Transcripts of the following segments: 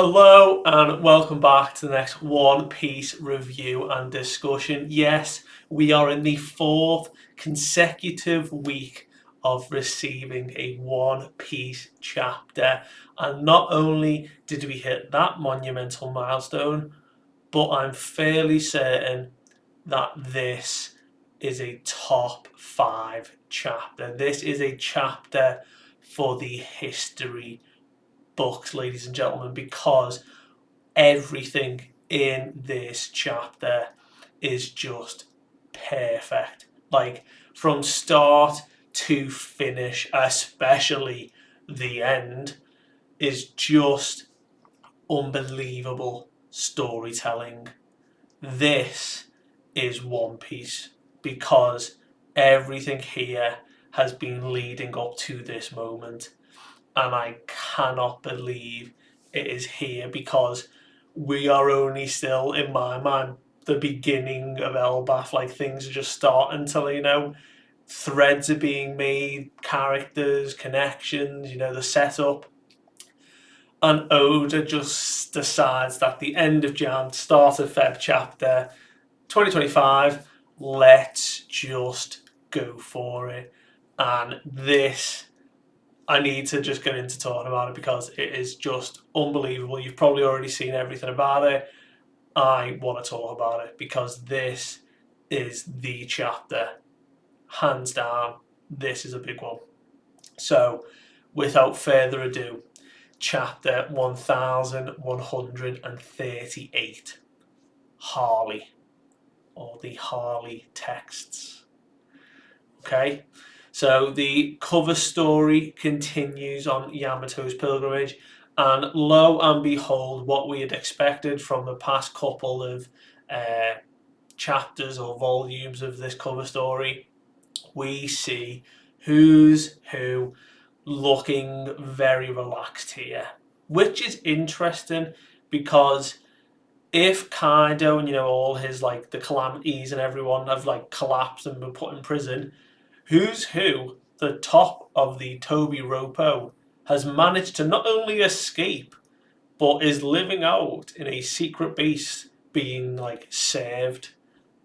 Hello and welcome back to the next One Piece review and discussion. Yes, we are in the fourth consecutive week of receiving a One Piece chapter, and not only did we hit that monumental milestone, but I'm fairly certain that this is a top five chapter. This is a chapter for the history books, ladies and gentlemen, because everything in this chapter is just perfect. Like from start to finish, especially the end, is just unbelievable storytelling. This is One Piece because everything here has been leading up to this moment, and I cannot believe it is here because we are only still, in my mind, the beginning of Elbaf. Like things are just starting to, threads are being made, characters, connections, the setup. And Oda just decides that the end of Jan, start of Feb chapter 2025, let's just go for it. And this I need to just get into talking about it because it is just unbelievable. You've probably already seen everything about it. I want to talk about it because this is the chapter. Hands down, this is a big one. So, without further ado, chapter 1138, Harley, or the Harley texts. Okay, so the cover story continues on Yamato's pilgrimage, and lo and behold, what we had expected from the past couple of chapters or volumes of this cover story, we see who's who looking very relaxed here, which is interesting because if Kaido and all his the calamities and everyone have collapsed and been put in prison, who's who, the top of the Toby Ropo, has managed to not only escape, but is living out in a secret base, being served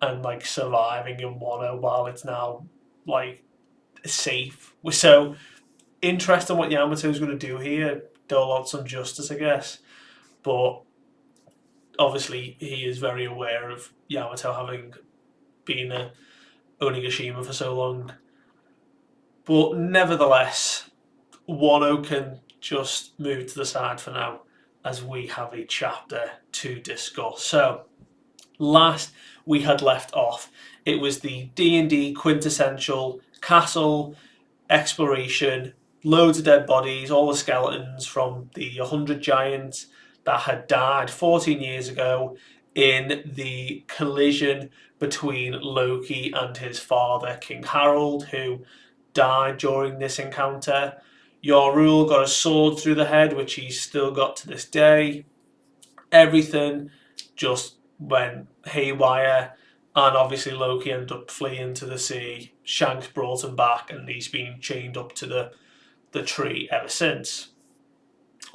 and surviving in Wano while it's now safe. So interesting what Yamato's going to do here. Dole out some justice, I guess, but obviously he is very aware of Yamato having been a Onigashima for so long. But nevertheless, Wano can just move to the side for now as we have a chapter to discuss. So, last we had left off, it was the D&D quintessential castle exploration, loads of dead bodies, all the skeletons from the 100 giants that had died 14 years ago in the collision between Loki and his father, King Harold, who died during this encounter. Yorul got a sword through the head, which he's still got to this day. Everything just went haywire, and obviously Loki ended up fleeing to the sea. Shanks brought him back, and he's been chained up to the tree ever since.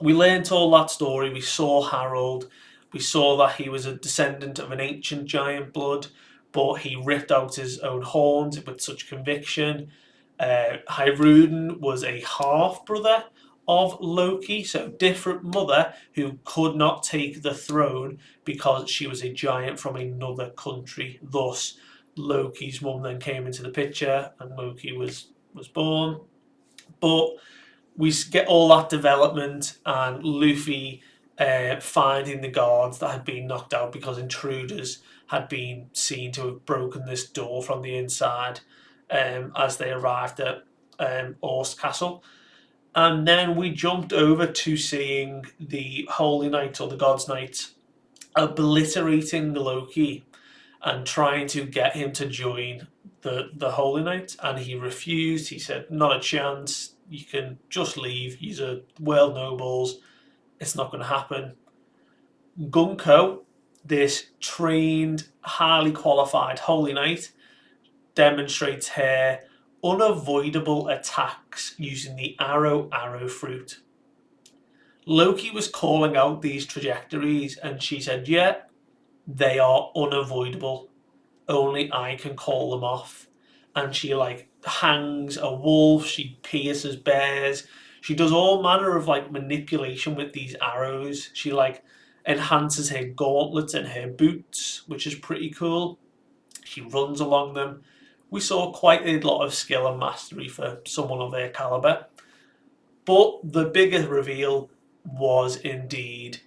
We learnt all that story. We saw Harold. We saw that he was a descendant of an ancient giant blood, but he ripped out his own horns with such conviction. Hyruden was a half brother of Loki, so different mother who could not take the throne because she was a giant from another country. Thus, Loki's mum then came into the picture, and Loki was born. But we get all that development, and Luffy finding the guards that had been knocked out because intruders had been seen to have broken this door from the inside as they arrived at Orst Castle. And then we jumped over to seeing the Holy Knight, or the God's Knight, obliterating Loki and trying to get him to join the Holy Knight, and he refused. He said, "Not a chance. You can just leave. These are world nobles. It's not going to happen." Gunko, this trained, highly qualified Holy Knight, demonstrates her unavoidable attacks using the arrow fruit. Loki was calling out these trajectories, and she said, "Yeah, they are unavoidable. Only I can call them off." And she like hangs a wolf, she pierces bears, she does all manner of like manipulation with these arrows. She like enhances her gauntlets and her boots, which is pretty cool. She runs along them. We saw quite a lot of skill and mastery for someone of their caliber. But the bigger reveal was indeed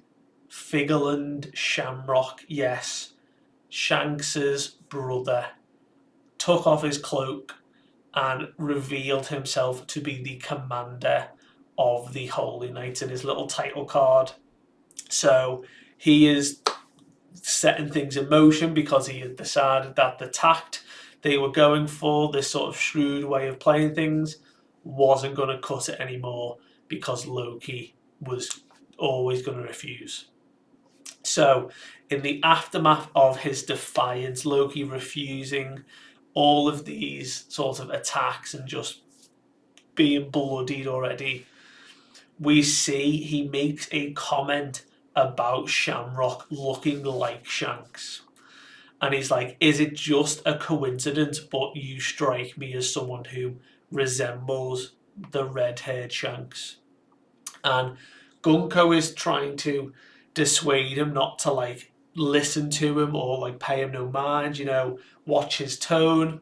Figerland Shamrock. Yes, Shanks's brother took off his cloak and revealed himself to be the commander of the Holy Knights in his little title card. So he is setting things in motion because he had decided that the tact they were going for, this sort of shrewd way of playing things, wasn't going to cut it anymore because Loki was always going to refuse. So, in the aftermath of his defiance, Loki refusing all of these sort of attacks and just being bloodied already, we see he makes a comment about Shamrock looking like Shanks. And he's like, "Is it just a coincidence, but you strike me as someone who resembles the red haired Shanks?" And Gunko is trying to dissuade him not to like listen to him or like pay him no mind, watch his tone.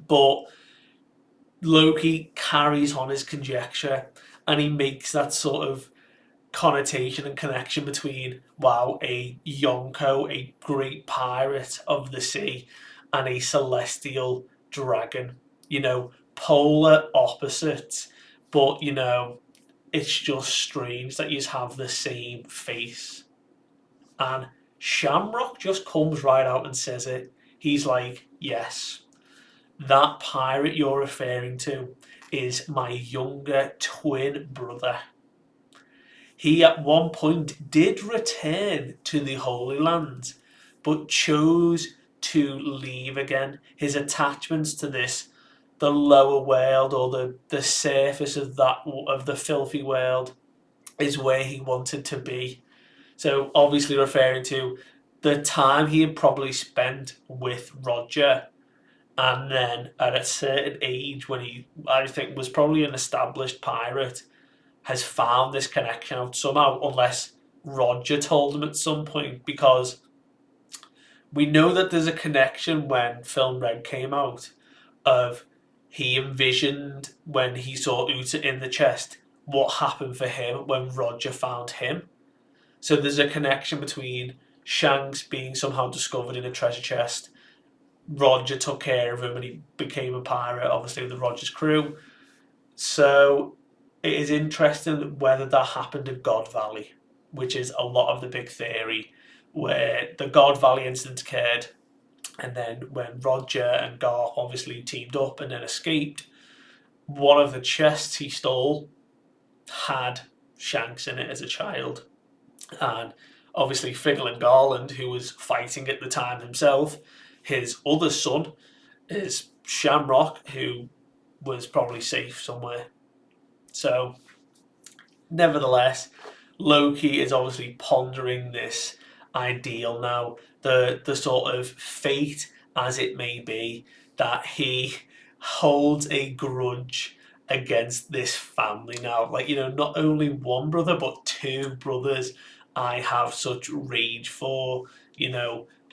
But Loki carries on his conjecture and he makes that sort of connotation and connection between, wow, a Yonko, a great pirate of the sea, and a celestial dragon. Polar opposites, but it's just strange that you have the same face. And Shamrock just comes right out and says it. He's like, yes, that pirate you're referring to is my younger twin brother. He at one point did return to the Holy Land, but chose to leave again. His attachments to the lower world, or the surface of the filthy world, is where he wanted to be. So obviously referring to the time he had probably spent with Roger, and then at a certain age when he, I think, was probably an established pirate, has found this connection out somehow, unless Roger told him at some point, because we know that there's a connection when Film Red came out of he envisioned when he saw Uta in the chest what happened for him when Roger found him. So there's a connection between Shanks being somehow discovered in a treasure chest. Roger took care of him and he became a pirate, obviously, with Roger's crew. So it is interesting whether that happened in God Valley, which is a lot of the big theory, where the God Valley incident occurred, and then when Roger and Garth obviously teamed up and then escaped, one of the chests he stole had Shanks in it as a child. And obviously Fiddle Garland, who was fighting at the time himself, his other son is Shamrock, who was probably safe somewhere. So, nevertheless, Loki is obviously pondering this ideal now, the sort of fate as it may be, that he holds a grudge against this family now. Like, not only one brother, but two brothers I have such rage for.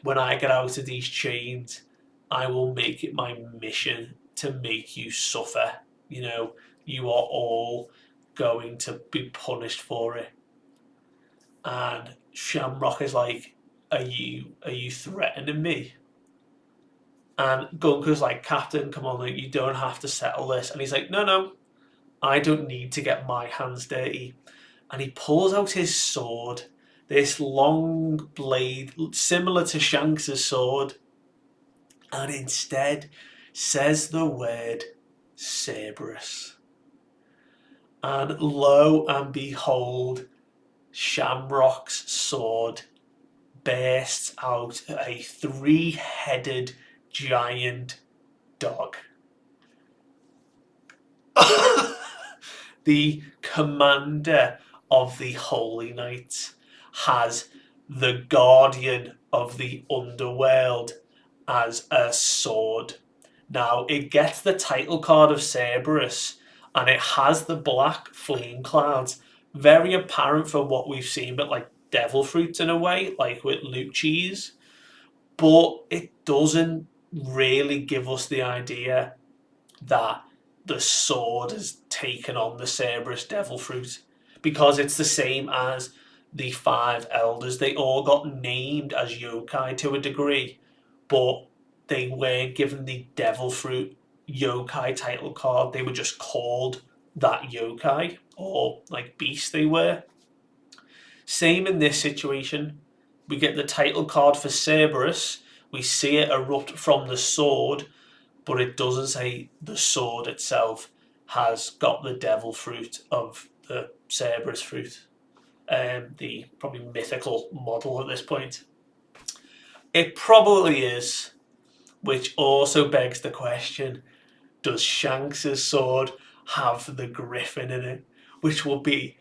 When I get out of these chains, I will make it my mission to make you suffer. You are all going to be punished for it. And Shamrock is like, are you threatening me? And Gunka's like, Captain, come on, like, you don't have to settle this. And he's like, no, I don't need to get my hands dirty. And he pulls out his sword, this long blade similar to Shanks' sword, and instead says the word Cerberus. And lo and behold, Shamrock's sword bursts out a three-headed giant dog. The commander of the Holy Knight has the Guardian of the Underworld as a sword. Now, it gets the title card of Cerberus, and it has the black flame clouds. Very apparent from what we've seen, but like devil fruits in a way, like with Lucci's. But it doesn't really give us the idea that the sword has taken on the Cerberus devil fruit, because it's the same as the five elders. They all got named as yokai to a degree, but they weren't given the devil fruit yokai title card. They were just called that yokai or like beast they were. Same in this situation. We get the title card for Cerberus. We see it erupt from the sword, but it doesn't say the sword itself has got the devil fruit of the Cerberus fruit, the probably mythical model at this point. It probably is, which also begs the question, does Shanks' sword have the griffin in it? Which will be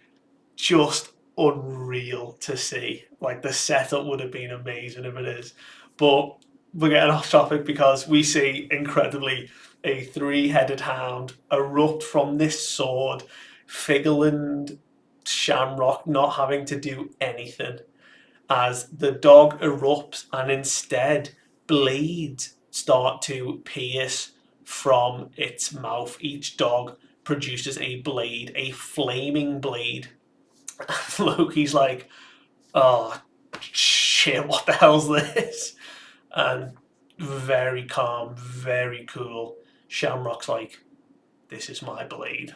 just unreal to see. Like, the setup would have been amazing if it is. But we're getting off topic because we see incredibly a three-headed hound erupt from this sword, Figgle and Shamrock not having to do anything, as the dog erupts and instead blades start to pierce from its mouth. Each dog produces a blade, a flaming blade. Loki's like, oh shit, what the hell's this? And very calm, very cool. Shamrock's like, this is my blade.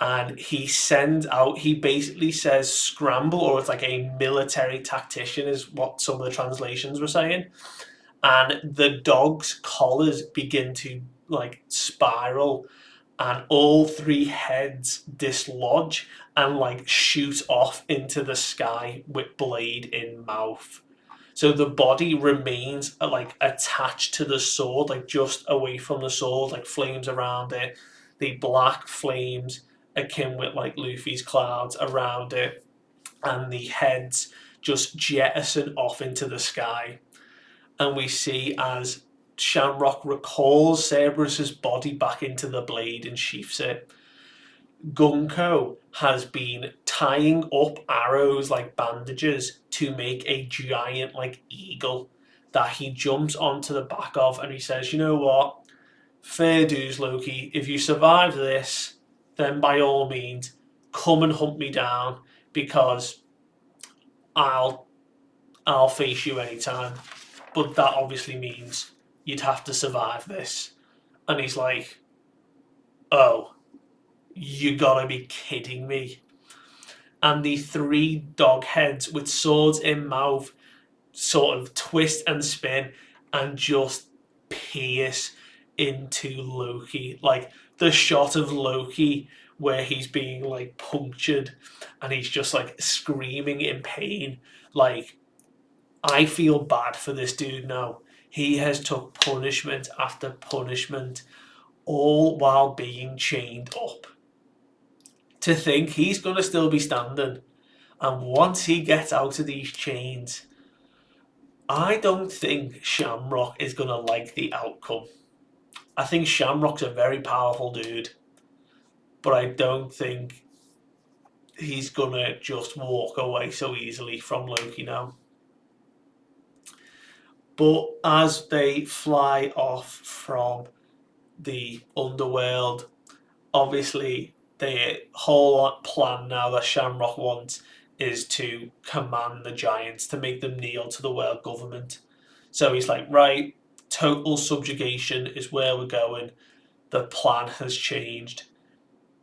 And he sends out, he basically says scramble, or it's like a military tactician, is what some of the translations were saying. And the dog's collars begin to like spiral, and all three heads dislodge and like shoot off into the sky with blade in mouth. So the body remains like attached to the sword, like just away from the sword, like flames around it. The black flames akin with like Luffy's clouds around it, and the heads just jettison off into the sky. And we see as Shamrock recalls Cerberus's body back into the blade and sheaths it. Gunko has been tying up arrows like bandages to make a giant like eagle that he jumps onto the back of, and he says, you know what? Fair dues, Loki. If you survive this, then by all means, come and hunt me down, because I'll I'll face you anytime. But that obviously means you'd have to survive this. And he's like, oh, you gotta be kidding me. And the three dog heads with swords in mouth sort of twist and spin and just pierce into Loki. Like the shot of Loki where he's being like punctured and he's just like screaming in pain. Like, I feel bad for this dude now. He has took punishment after punishment, all while being chained up. To think he's going to still be standing, and once he gets out of these chains, I don't think Shamrock is going to like the outcome. I think Shamrock's a very powerful dude, but I don't think he's going to just walk away so easily from Loki now. But as they fly off from the underworld, obviously the whole plan now that Shamrock wants is to command the giants, to make them kneel to the world government. So he's like, right, total subjugation is where we're going. The plan has changed.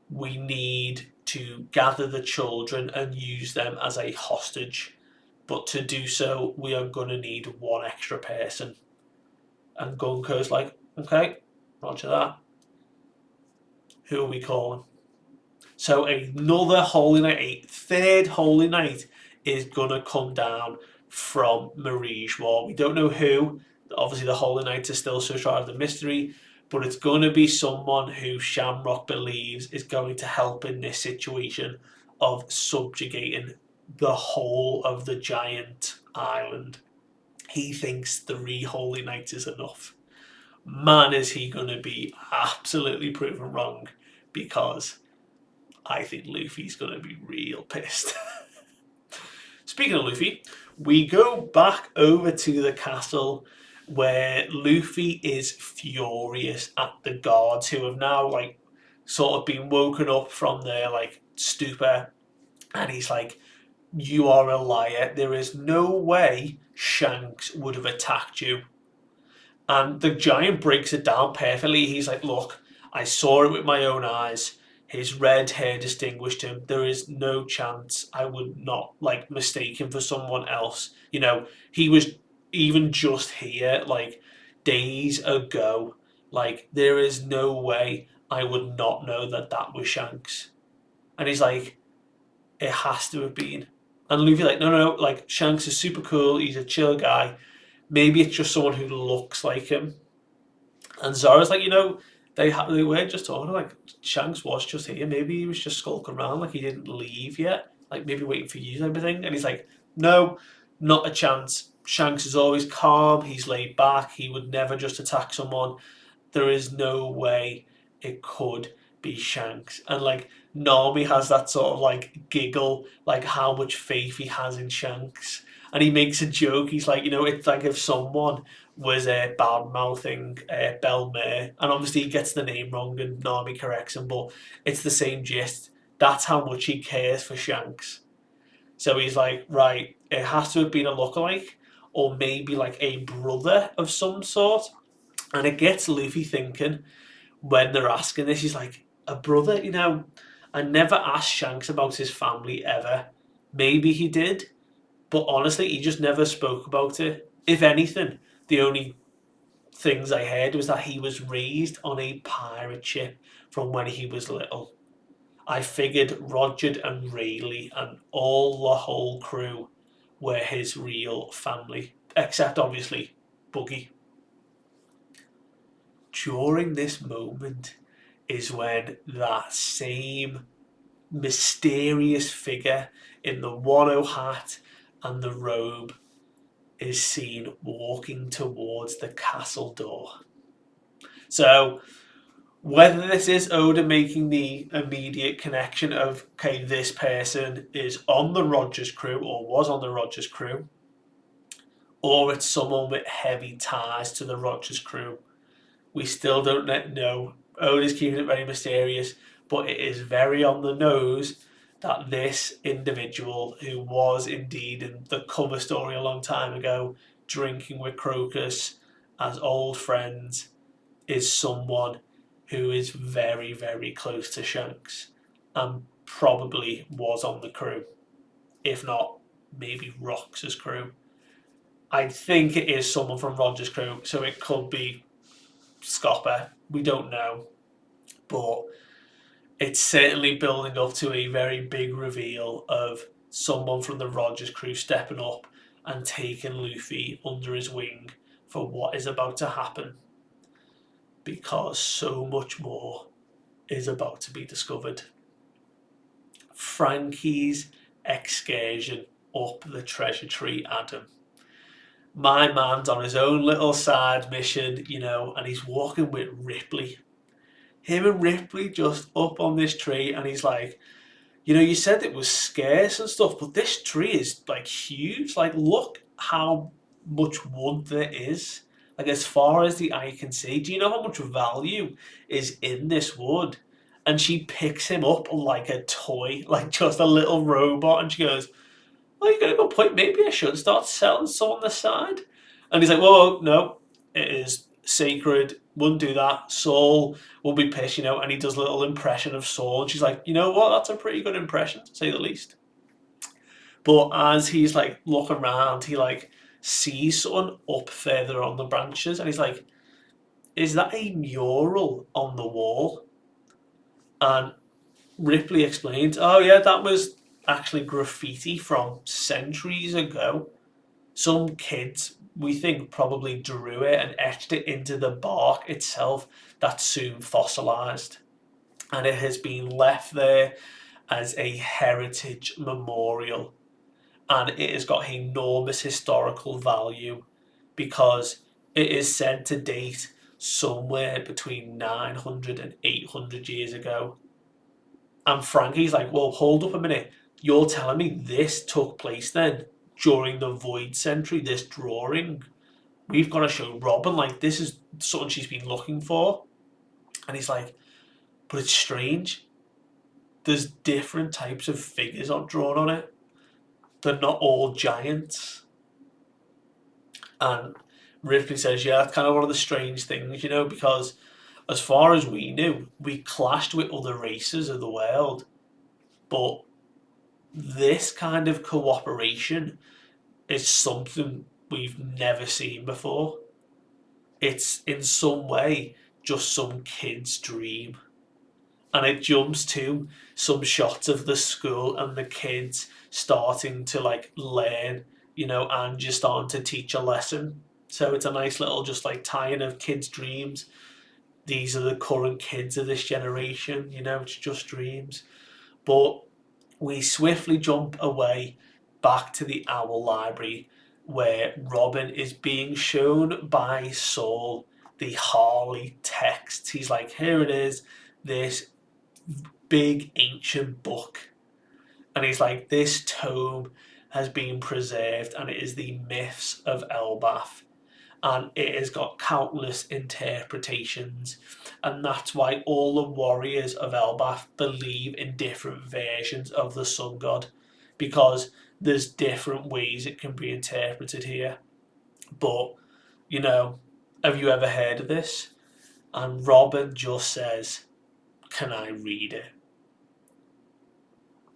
We need to gather the children and use them as a hostage. But to do so, we are going to need one extra person. And Gunko's like, okay, roger that. Who are we calling? So another Holy Knight, a third Holy Knight, is going to come down from Marie's War. We don't know who. Obviously, the Holy Knights are still so shrouded the mystery, but it's going to be someone who Shamrock believes is going to help in this situation of subjugating the whole of the giant island. He thinks 3 holy nights is enough. Man, is he going to be absolutely proven wrong, because I think Luffy's going to be real pissed. Speaking of Luffy, we go back over to the castle where Luffy is furious at the guards who have now like sort of been woken up from their like stupor, and he's like, "You are a liar. There is no way Shanks would have attacked you." And the giant breaks it down perfectly. He's like, "Look, I saw it with my own eyes. His red hair distinguished him. There is no chance I would not like mistake him for someone else. You know, he was even just here like days ago. Like, there is no way I would not know that that was Shanks." And he's like, "It has to have been." And Luffy's like, "No, no, no, like Shanks is super cool. He's a chill guy. Maybe it's just someone who looks like him." And Zoro's like, they were just talking like Shanks was just here. Maybe he was just skulking around, like he didn't leave yet, like maybe waiting for you type of thing. And he's like, "No, not a chance. Shanks is always calm. He's laid back. He would never just attack someone. There is no way it could be Shanks." And like Nami has that sort of like giggle, like how much faith he has in Shanks. And he makes a joke. He's like, it's like if someone was bad mouthing Belmer, and obviously he gets the name wrong and Nami corrects him, but it's the same gist. That's how much he cares for Shanks. So he's like, right, it has to have been a lookalike, or maybe like a brother of some sort. And it gets Luffy thinking when they're asking this. He's like, a brother? I never asked Shanks about his family ever. Maybe he did, but honestly, he just never spoke about it. If anything, the only things I heard was that he was raised on a pirate ship from when he was little. I figured Roger and Rayleigh and all the whole crew were his real family, except obviously Buggy. During this moment is when that same mysterious figure in the Wano hat and the robe is seen walking towards the castle door. So, whether this is Oda making the immediate connection of, okay, this person is on the Rogers crew or was on the Rogers crew, or it's someone with heavy ties to the Rogers crew, we still don't know. Oda's keeping it very mysterious, but it is very on the nose that this individual, who was indeed in the cover story a long time ago, drinking with Crocus as old friends, is someone who is very, very close to Shanks and probably was on the crew. If not, maybe Rox's crew. I think it is someone from Roger's crew, so it could be Scopper. We don't know. But it's certainly building up to a very big reveal of someone from the Rogers crew stepping up and taking Luffy under his wing for what is about to happen, because so much more is about to be discovered. Frankie's excursion up the treasure tree, Adam. My man's on his own little side mission, and he's walking with Ripley. Him and Ripley just up on this tree, and he's like, you said it was scarce and stuff, but this tree is like huge. Like, look how much wood there is. Like, as far as the eye can see. Do you know how much value is in this wood? And she picks him up like a toy, like just a little robot, and she goes, "Oh, you got a good point. Maybe I should start selling some on the side." And he's like, "Whoa, no, it is sacred. Wouldn't do that. Saul will be pissed, And he does a little impression of Saul. And she's like, "You know what? That's a pretty good impression, to say the least." But as he's like looking around, he like sees someone up further on the branches, and he's like, "Is that a mural on the wall?" And Ripley explains, "Oh yeah, that was actually graffiti from centuries ago. Some kids, we think, probably drew it and etched it into the bark itself that soon fossilised. And it has been left there as a heritage memorial, and it has got enormous historical value because it is said to date somewhere between 900 and 800 years ago. And Frankie's like, well, hold up a minute. You're telling me this took place then during the Void Century, this drawing? We've got to show Robin, like, this is something she's been looking for. And he's like, but it's strange. There's different types of figures drawn on it. They're not all giants. And Ripley says, yeah, that's kind of one of the strange things, because as far as we knew, we clashed with other races of the world. But this kind of cooperation is something we've never seen before. It's in some way just some kid's dream. And it jumps to some shots of the school and the kids starting to like learn, and just starting to teach a lesson. So it's a nice little just like tie-in of kids' dreams. These are the current kids of this generation, it's just dreams. But we swiftly jump away back to the Owl Library where Robin is being shown by Saul the Harley text. He's like, here it is, this big ancient book. And he's like, this tome has been preserved and it is the myths of Elbaf. And it has got countless interpretations, and that's why all the warriors of Elbaf believe in different versions of the sun god, because there's different ways it can be interpreted here. But have you ever heard of this? And Robin just says, can I read it?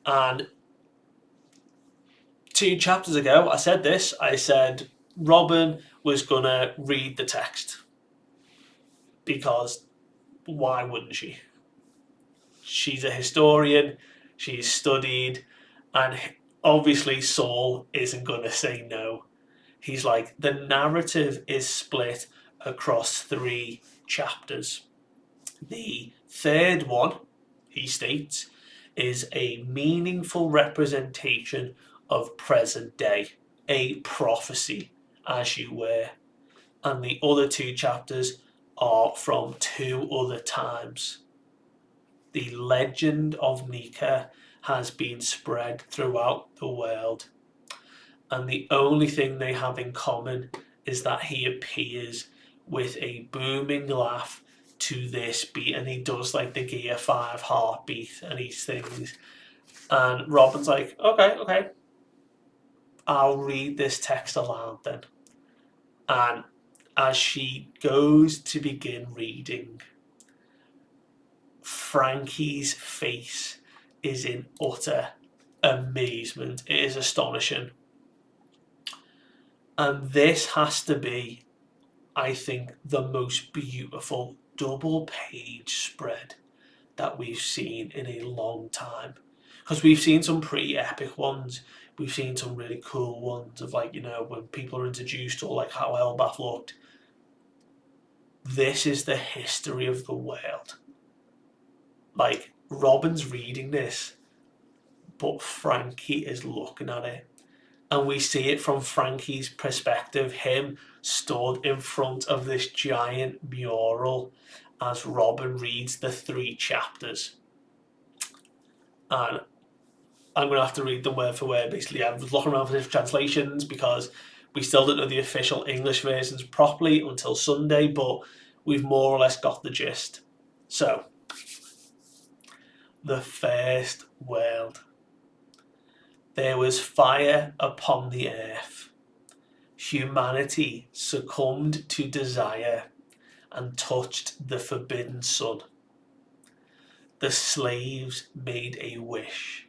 And 2 chapters ago I said this. I said Robin was gonna read the text, because why wouldn't she? She's a historian, she's studied, and obviously Saul isn't gonna say no. He's like, the narrative is split across 3 chapters. The third one, he states, is a meaningful representation of present day, a prophecy, as you were. And the other 2 chapters are from 2 other times. The legend of Nika has been spread throughout the world, and the only thing they have in common is that he appears with a booming laugh to this beat, and he does like the Gear 5 heartbeat and he sings. And Robin's like, okay, I'll read this text aloud then. And as she goes to begin reading, Frankie's face is in utter amazement. It is astonishing. And this has to be, I think, the most beautiful double page spread that we've seen in a long time. Because we've seen some pretty epic ones. We've seen some really cool ones of like, when people are introduced, or like how Elbaf looked. This is the history of the world. Like, Robin's reading this, but Frankie is looking at it. And we see it from Frankie's perspective, him stood in front of this giant mural as Robin reads the 3 chapters. And I'm going to have to read them word for word. Basically, I was looking around for different translations because we still don't know the official English versions properly until Sunday, but we've more or less got the gist. So, the first world. There was fire upon the earth. Humanity succumbed to desire and touched the forbidden sun. The slaves made a wish,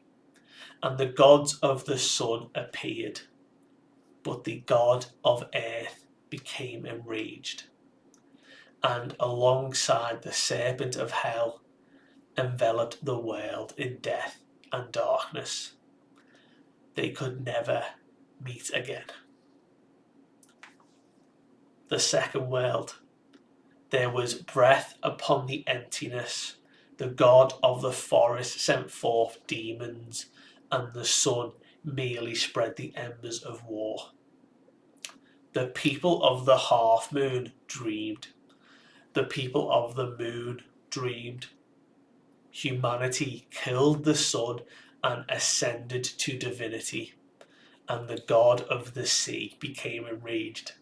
and the gods of the sun appeared, but the god of earth became enraged, and alongside the serpent of hell enveloped the world in death and darkness. They could never meet again. The second world. There was breath upon the emptiness, The god of the forest sent forth demons, and the sun merely spread the embers of war. The people of the half moon dreamed. The people of the moon dreamed. Humanity killed the sun and ascended to divinity, and the god of the sea became enraged.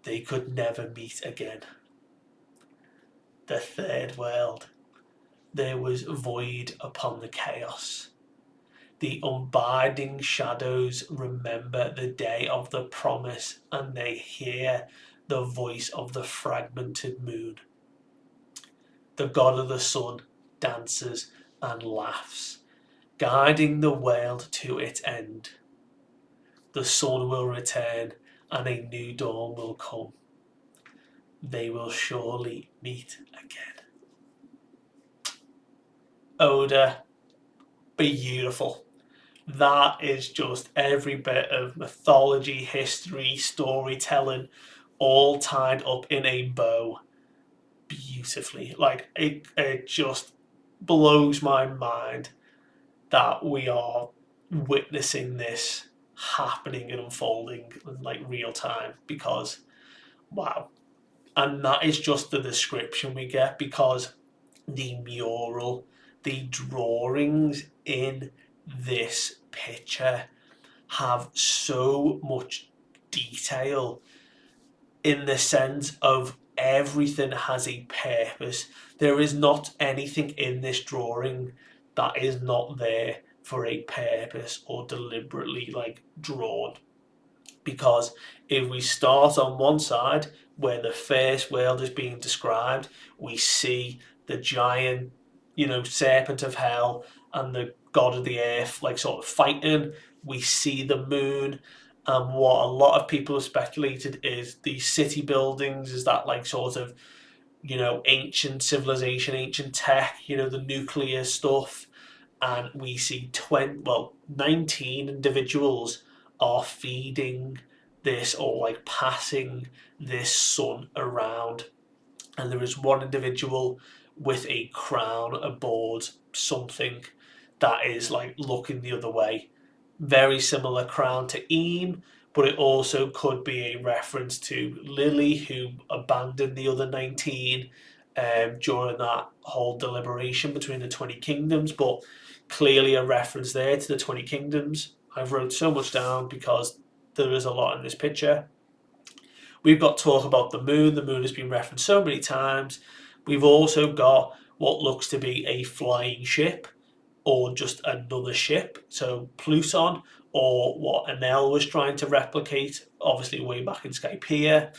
They could never meet again. The third world. There was void upon the chaos. The unbinding shadows remember the day of the promise, and they hear the voice of the fragmented moon. The god of the sun dances and laughs, guiding the world to its end. The sun will return, and a new dawn will come. They will surely meet again. Oda, beautiful. That is just every bit of mythology, history, storytelling, all tied up in a bow beautifully. Like it just blows my mind that we are witnessing this happening and unfolding in like real time, because wow. And that is just the description we get, because the mural, the drawings in this picture have so much detail, in the sense of everything has a purpose. There is not anything in this drawing that is not there for a purpose or deliberately like drawn. Because if we start on one side where the first world is being described, we see the giant, serpent of hell and the god of the earth like sort of fighting. We see the moon, and what a lot of people have speculated is the city buildings is that like sort of ancient civilization, ancient tech, the nuclear stuff. And we see 19 individuals are feeding this, or like passing this sun around. And there is one individual with a crown aboard something that is like looking the other way. Very similar crown to Eam, but it also could be a reference to Lily, who abandoned the other 19 during that whole deliberation between the 20 kingdoms. But clearly a reference there to the 20 kingdoms. I've wrote so much down because there is a lot in this picture. We've got talk about the moon. The moon has been referenced so many times. We've also got what looks to be a flying ship, or just another ship. So Pluton, or what Enel was trying to replicate, obviously way back in Skypiea.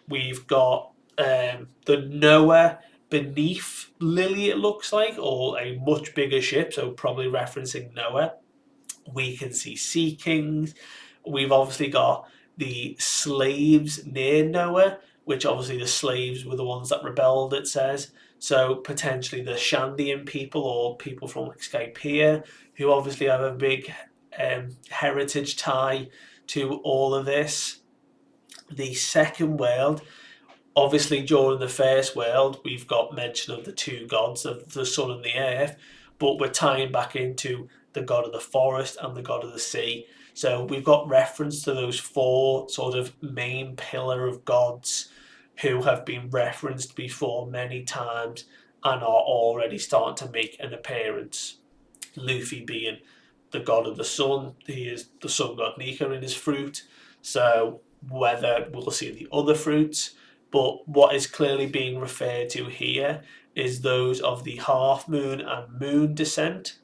We've got the Noah beneath Lily, it looks like, or a much bigger ship, so probably referencing Noah. We can see Sea Kings. We've obviously got the slaves near Noah, which obviously the slaves were the ones that rebelled, it says. So potentially the Shandian people, or people from like Skypiea, who obviously have a big heritage tie to all of this. The second world, obviously during the first world, we've got mention of the two gods of the sun and the earth, but we're tying back into the god of the forest and the god of the sea. So we've got reference to those four sort of main pillar of gods who have been referenced before many times and are already starting to make an appearance. Luffy being the god of the sun, he is the sun god Nika in his fruit. So whether we'll see the other fruits, but what is clearly being referred to here is those of the half moon and moon descent,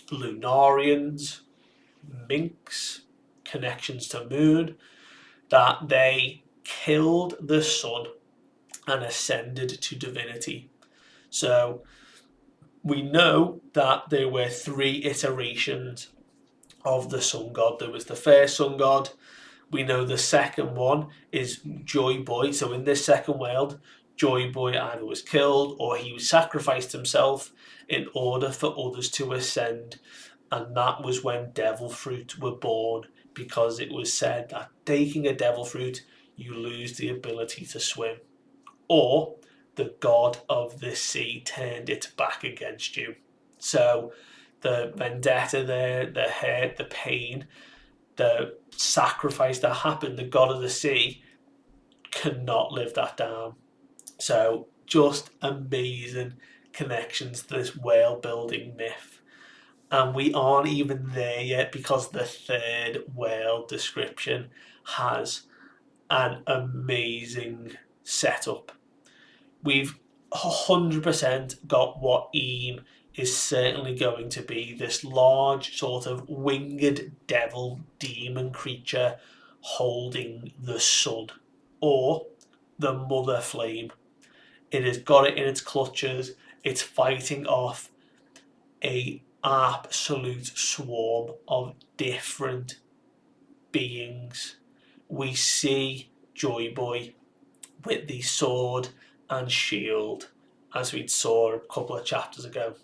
Lunarians, minks, connections to moon, that they killed the sun and ascended to divinity. So we know that there were three iterations of the sun god. There was the first sun god. We know the second one is Joy Boy. So in this second world, Joy Boy either was killed or he sacrificed himself in order for others to ascend. And that was when devil fruit were born, because it was said that taking a devil fruit, you lose the ability to swim. Or the god of the sea turned its back against you. So the vendetta there, the hurt, the pain, the sacrifice that happened, the god of the sea cannot live that down. So just amazing connections to this world building myth. And we aren't even there yet because the third world description has an amazing setup. We've 100% got what Eam is certainly going to be, this large sort of winged devil demon creature holding the sun or the mother flame. It has got it in its clutches. It's fighting off a absolute swarm of different beings. We see Joy Boy with the sword and shield, as we saw a couple of chapters ago.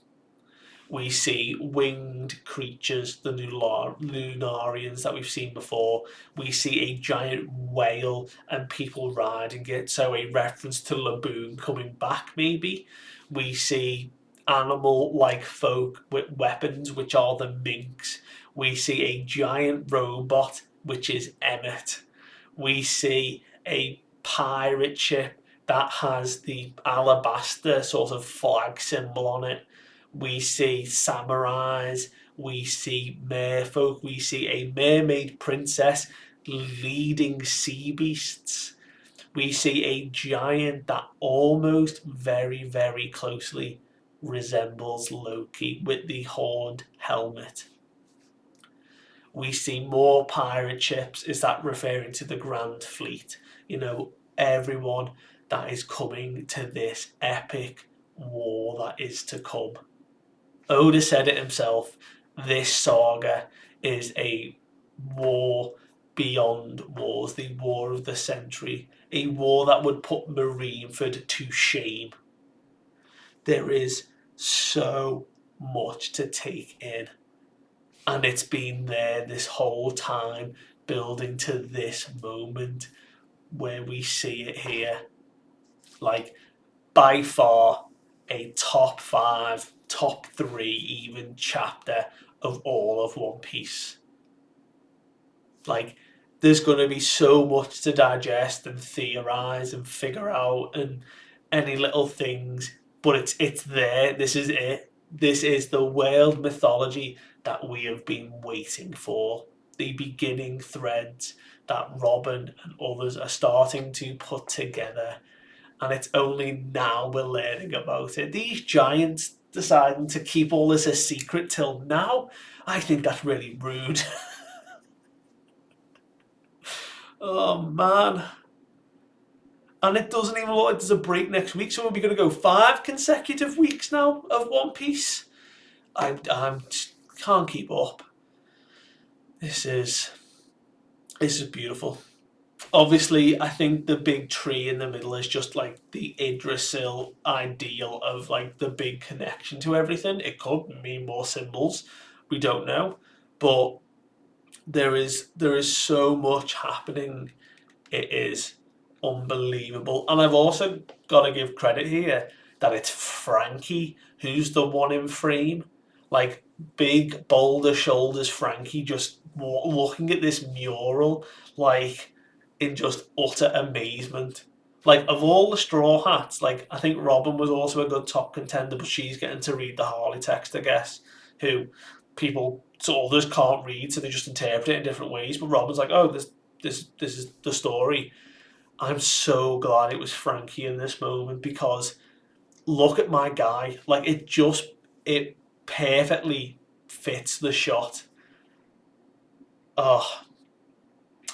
We see winged creatures, the Lunarians that we've seen before. We see a giant whale and people riding it, so a reference to Laboon coming back, maybe. We see animal-like folk with weapons, which are the minks. We see a giant robot, which is Emmet. We see a pirate ship that has the alabaster sort of flag symbol on it. We see samurais, we see merfolk, we see a mermaid princess leading sea beasts. We see a giant that almost very, very closely resembles Loki with the horned helmet. We see more pirate ships. Is that referring to the Grand Fleet? Everyone that is coming to this epic war that is to come. Oda said it himself, this saga is a war beyond wars, the war of the century, a war that would put Marineford to shame. There is so much to take in, and it's been there this whole time, building to this moment where we see it here. Like, by far a top 5, top 3 even chapter of all of One Piece. Like, there's going to be so much to digest and theorize and figure out and any little things, but it's there. This is it. This is the world mythology that we have been waiting for. The beginning threads that Robin and others are starting to put together. And it's only now we're learning about it. These giants deciding to keep all this a secret till now, I think that's really rude. Oh man. And it doesn't even look like there's a break next week, so we're going to go 5 consecutive weeks now of One Piece. I can't keep up. This is beautiful. Obviously, I think the big tree in the middle is just like the Idrisil ideal of like the big connection to everything. It could mean more symbols, we don't know, but there is so much happening. It is unbelievable, and I've also got to give credit here that it's Frankie who's the one in frame, like big boulder shoulders Frankie just looking at this mural like in just utter amazement. Like, of all the Straw Hats, like, I think Robin was also a good top contender, but she's getting to read the Harley text, I guess, who people, so others can't read, so they just interpret it in different ways. But Robin's like, oh, this is the story. I'm so glad it was Frankie in this moment, because look at my guy. Like, it perfectly fits the shot. Oh,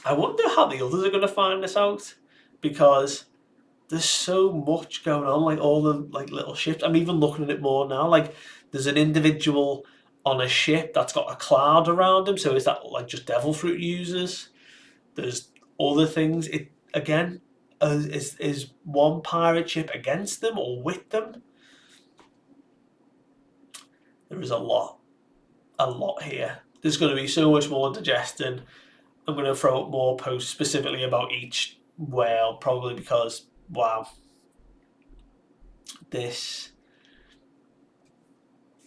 I wonder how the others are going to find this out, because there's so much going on, like all the like little ships. I'm even looking at it more now. Like, there's an individual on a ship that's got a cloud around him. So is that like just devil fruit users? There's other things. It again is one pirate ship against them or with them? There is a lot here. There's going to be so much more digesting. I'm going to throw up more posts specifically about each whale, probably because, wow. this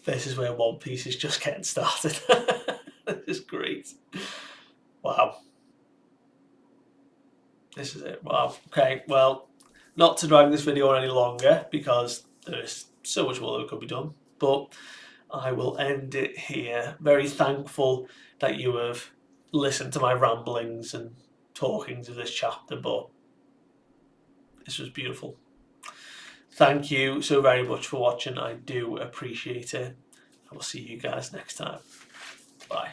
is where One Piece is just getting started. This is great. Wow. This is it. Wow. Okay, well, not to drag this video on any longer because there is so much more that could be done, but I will end it here. Very thankful that you have listened to my ramblings and talkings of this chapter, but this was beautiful. Thank you so very much for watching. I do appreciate it. I will see you guys next time. Bye.